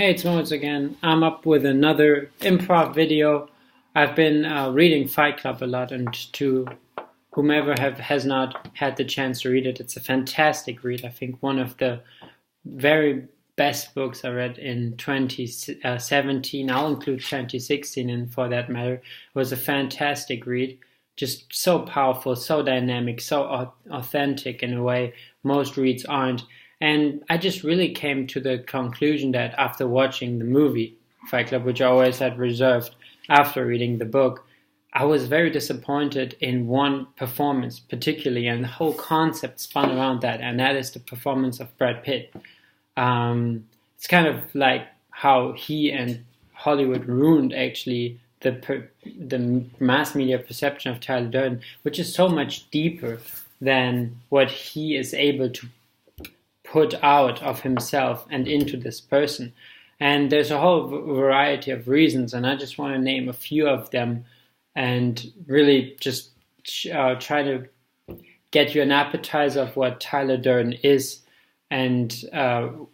Hey, it's Moritz again. I'm up with another improv video. I've been reading Fight Club a lot, and to whomever has not had the chance to read it, it's a fantastic read. I think one of the very best books I read in 2017. I'll include 2016 in for that matter. It was a fantastic read. Just so powerful, so dynamic, so authentic in a way most reads aren't. And I just really came to the conclusion that after watching the movie Fight Club, which I always had reserved after reading the book, I was very disappointed in one performance particularly, and the whole concept spun around that, and that is the performance of Brad Pitt. It's kind of like how he and Hollywood ruined actually the mass media perception of Tyler Durden, which is so much deeper than what he is able to put out of himself and into this person. And there's a whole variety of reasons, and I just want to name a few of them and really just try to get you an appetizer of what Tyler Durden is and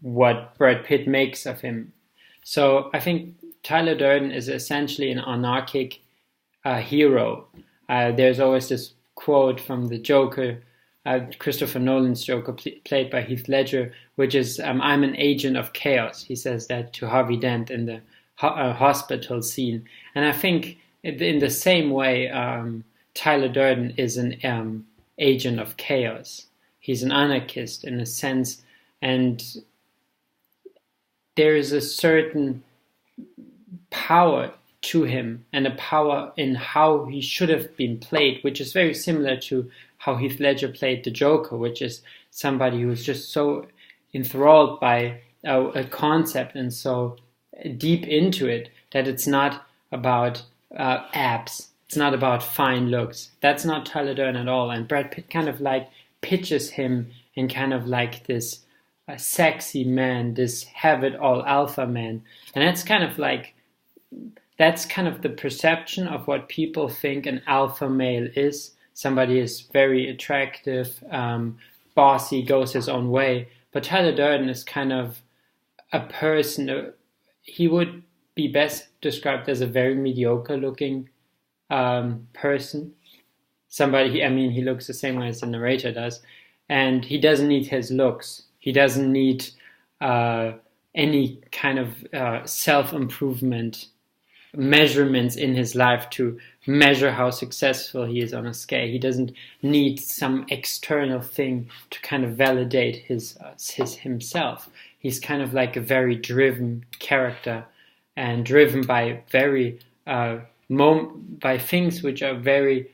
what Brad Pitt makes of him. So I think Tyler Durden is essentially an anarchic hero. There's always this quote from the Joker, Christopher Nolan's Joker, played by Heath Ledger, which is, I'm an agent of chaos. He says that to Harvey Dent in the hospital scene. And I think in the same way, Tyler Durden is an agent of chaos. He's an anarchist in a sense, and there is a certain power to him and a power in how he should have been played, which is very similar to how Heath Ledger played the Joker, which is somebody who's just so enthralled by a concept and so deep into it that it's not about abs, it's not about fine looks. That's not Tyler Durden at all. And Brad Pitt kind of like pitches him in kind of like this sexy man, this have-it-all alpha man. And that's kind of the perception of what people think an alpha male is. Somebody is very attractive, bossy, goes his own way. But Tyler Durden is kind of a person, he would be best described as a very mediocre looking person. Somebody, he looks the same way as the narrator does. And he doesn't need his looks. He doesn't need any kind of self-improvement measurements in his life to measure how successful he is on a scale. He doesn't need some external thing to kind of validate his himself. He's kind of like a very driven character, and driven by very by things which are very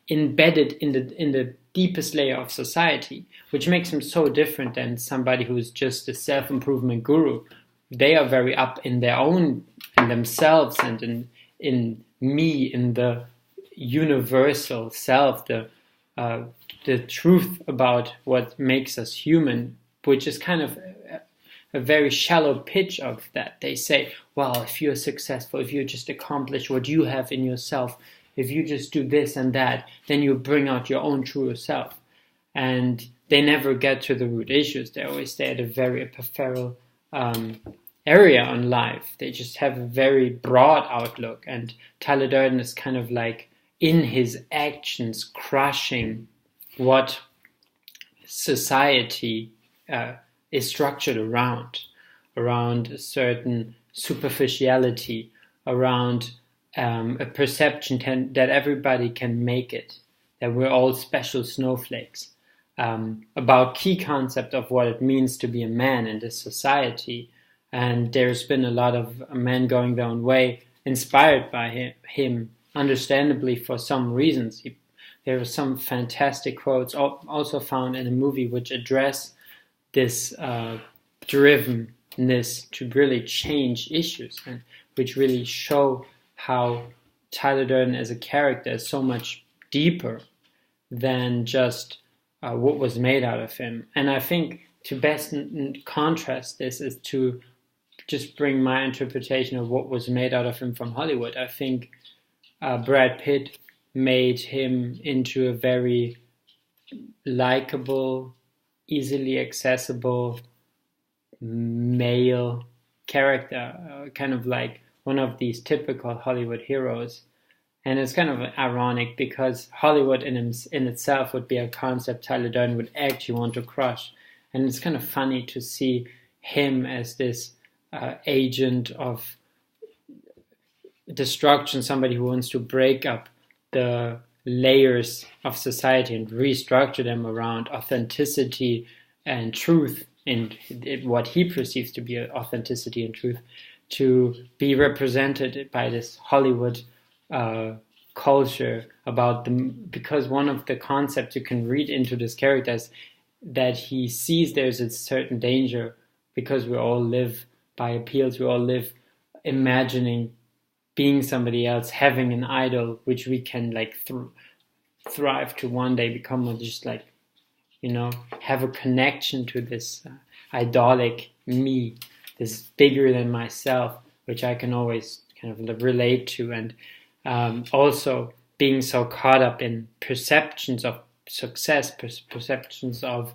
embedded in the deepest layer of society, which makes him so different than somebody who's just a self-improvement guru. They are very up in their own, in themselves, and in the universal self, the truth about what makes us human, which is kind of a very shallow pitch of that. They say, well, if you're successful, if you just accomplish what you have in yourself, if you just do this and that, then you bring out your own true self. And they never get to the root issues. They always stay at a very ephemeral area on life. They just have a very broad outlook. And Tyler Durden is kind of like in his actions crushing what society is structured around a certain superficiality, around a perception that everybody can make it, that we're all special snowflakes, about key concept of what it means to be a man in this society. And there's been a lot of men going their own way, inspired by him, understandably for some reasons. There are some fantastic quotes also found in a movie which address this drivenness to really change issues, and which really show how Tyler Durden as a character is so much deeper than just what was made out of him. And I think to best contrast this is to just bring my interpretation of what was made out of him from Hollywood. I think Brad Pitt made him into a very likable, easily accessible male character, kind of like one of these typical Hollywood heroes. And it's kind of ironic because Hollywood in itself would be a concept Tyler Durden would actually want to crush. And it's kind of funny to see him as this agent of destruction, somebody who wants to break up the layers of society and restructure them around authenticity and truth, and what he perceives to be authenticity and truth, to be represented by this Hollywood culture about them. Because one of the concepts you can read into this character is that he sees there's a certain danger, because we all live by appeals, we all live imagining being somebody else, having an idol which we can like thrive to one day become, just like, have a connection to this idolic me, this bigger than myself, which I can always kind of relate to. And also being so caught up in perceptions of success, perceptions of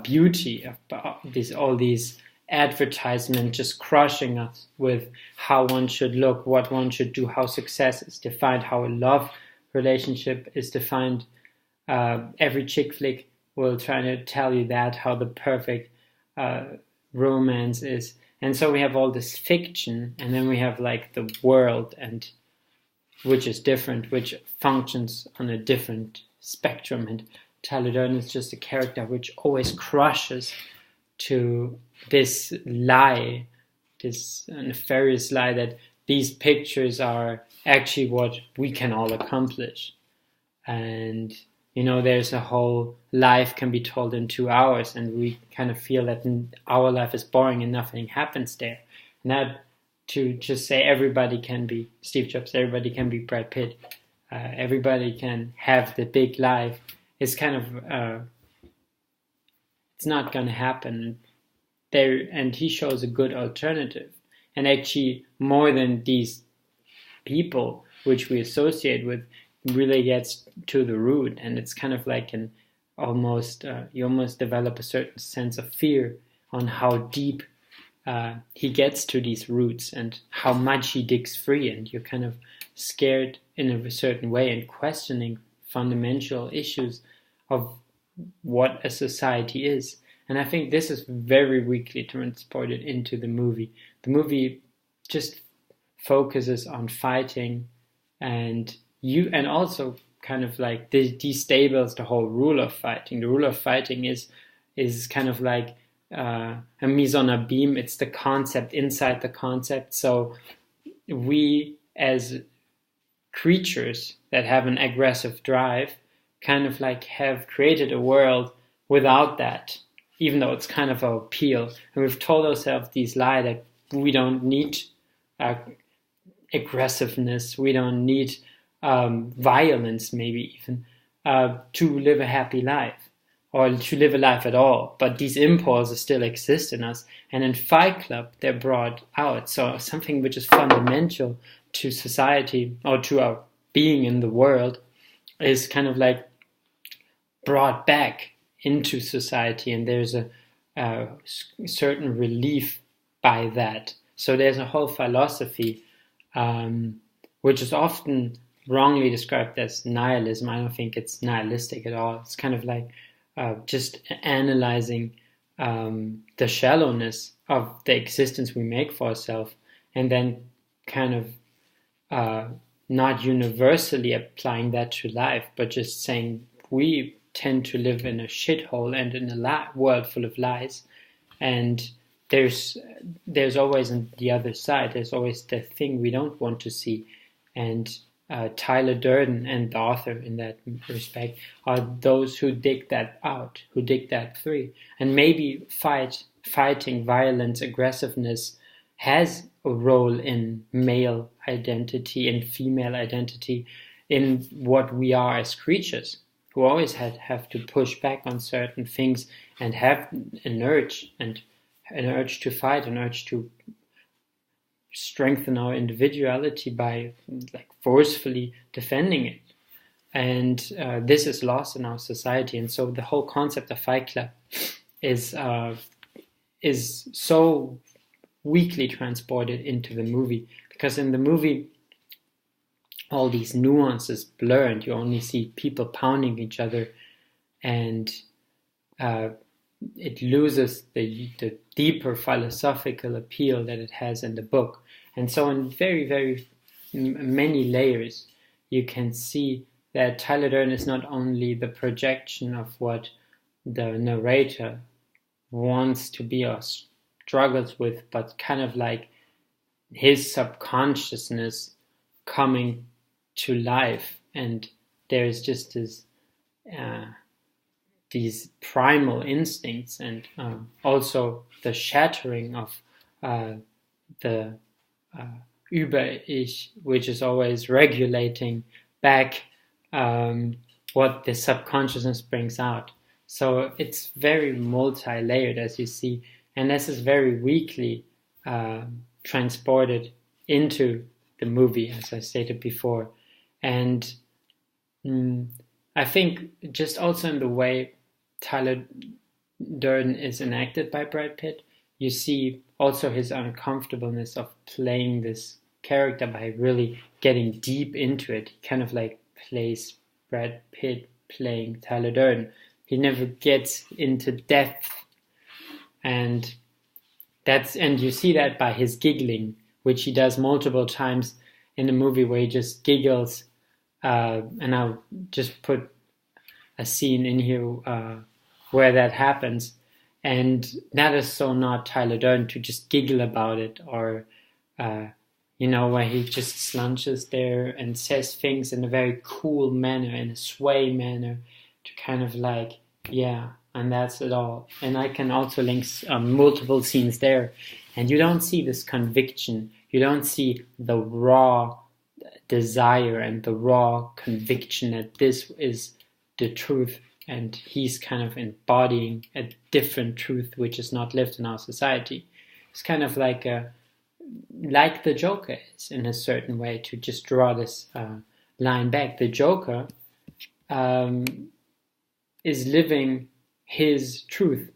beauty, of all these advertisement just crushing us with how one should look, what one should do, how success is defined, how a love relationship is defined. Every chick flick will try to tell you that, how the perfect romance is. And so we have all this fiction, and then we have like the world, and which is different, which functions on a different spectrum. And Tyler Durden is just a character which always crushes to this lie, this nefarious lie that these pictures are actually what we can all accomplish. And, there's a whole life can be told in 2 hours, and we kind of feel that our life is boring and nothing happens there. Not to just say everybody can be Steve Jobs, everybody can be Brad Pitt, everybody can have the big life. It's kind of it's not going to happen there. And he shows a good alternative, and actually more than these people which we associate with, really gets to the root. And it's kind of like you almost develop a certain sense of fear on how deep he gets to these roots and how much he digs free, and you're kind of scared in a certain way and questioning fundamental issues of what a society is. And I think this is very weakly transported into the movie. The movie just focuses on fighting, and also kind of like destables the whole rule of fighting. The rule of fighting is kind of like a mise en abîme. It's the concept inside the concept. So we as creatures that have an aggressive drive kind of like have created a world without that, even though it's kind of an appeal. And we've told ourselves these lies that we don't need aggressiveness, we don't need violence, maybe even, to live a happy life, or to live a life at all. But these impulses still exist in us. And in Fight Club, they're brought out. So something which is fundamental to society, or to our being in the world, is kind of like brought back into society. And there's a certain relief by that. So there's a whole philosophy, which is often wrongly described as nihilism. I don't think it's nihilistic at all. It's kind of like just analyzing the shallowness of the existence we make for ourselves, and then kind of not universally applying that to life, but just saying we tend to live in a shithole and in a world full of lies, and there's always on the other side, there's always the thing we don't want to see. And Tyler Durden and the author in that respect are those who dig that out, who dig that free. And maybe fighting, violence, aggressiveness has a role in male identity and female identity, in what we are as creatures, who always have to push back on certain things and have an urge to fight, an urge to strengthen our individuality by like forcefully defending it. And this is lost in our society. And so the whole concept of Fight Club is so weakly transported into the movie, because in the movie all these nuances blur and you only see people pounding each other, and it loses the deeper philosophical appeal that it has in the book. And so in very, very many layers, you can see that Tyler Durden is not only the projection of what the narrator wants to be or struggles with, but kind of like his subconsciousness coming to life. And there's just this these primal instincts, and also the shattering of the Über-Ich, which is always regulating back what the subconsciousness brings out. So it's very multi-layered, as you see, and this is very weakly transported into the movie, as I stated before. And I think just also in the way Tyler Durden is enacted by Brad Pitt, you see also his uncomfortableness of playing this character by really getting deep into it. He kind of like plays Brad Pitt playing Tyler Durden. He never gets into depth, and you see that by his giggling, which he does multiple times in the movie, where he just giggles. And I'll just put a scene in here where that happens, and that is so not Tyler Durden to just giggle about it, or where he just slunches there and says things in a very cool manner, in a sway manner, to kind of like, yeah, and that's it all. And I can also link multiple scenes there, and you don't see this conviction, you don't see the raw desire and the raw conviction that this is the truth, and he's kind of embodying a different truth which is not lived in our society. It's kind of like the Joker is, in a certain way, to just draw this line back. The Joker is living his truth,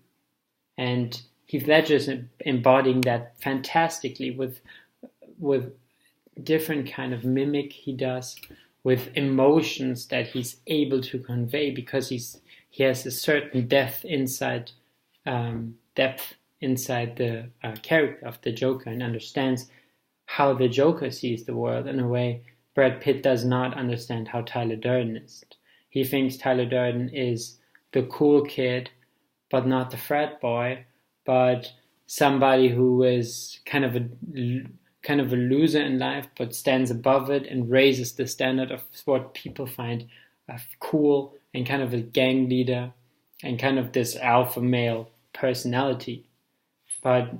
and Heath Ledger is embodying that fantastically with different kind of mimic he does, with emotions that he's able to convey, because he has a certain depth inside the character of the Joker, and understands how the Joker sees the world in a way Brad Pitt does not understand how Tyler Durden is. He thinks Tyler Durden is the cool kid, but not the frat boy, but somebody who is kind of a loser in life, but stands above it and raises the standard of what people find cool, and kind of a gang leader, and kind of this alpha male personality. But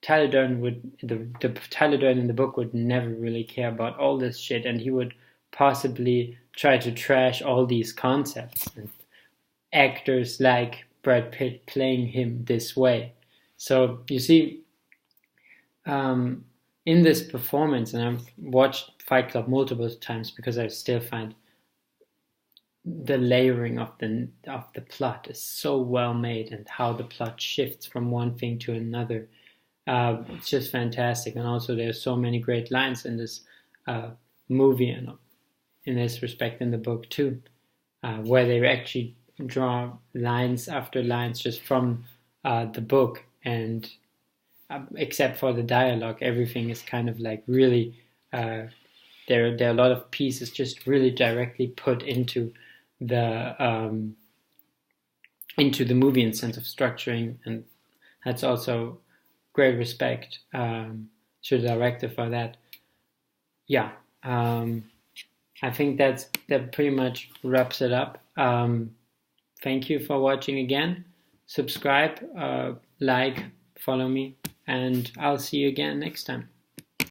Tyler Durden the Tyler Durden in the book would never really care about all this shit, and he would possibly try to trash all these concepts and actors like Brad Pitt playing him this way. So you see, in this performance, and I've watched Fight Club multiple times because I still find the layering of the plot is so well made, and how the plot shifts from one thing to another. It's just fantastic. And also there's so many great lines in this movie, and in this respect in the book too, where they actually draw lines after lines just from the book, and except for the dialogue, everything is kind of like really there are a lot of pieces just really directly put into the movie in sense of structuring, and that's also great respect to the director for that. Yeah, I think that pretty much wraps it up. Thank you for watching again. Subscribe, like, follow me, and I'll see you again next time.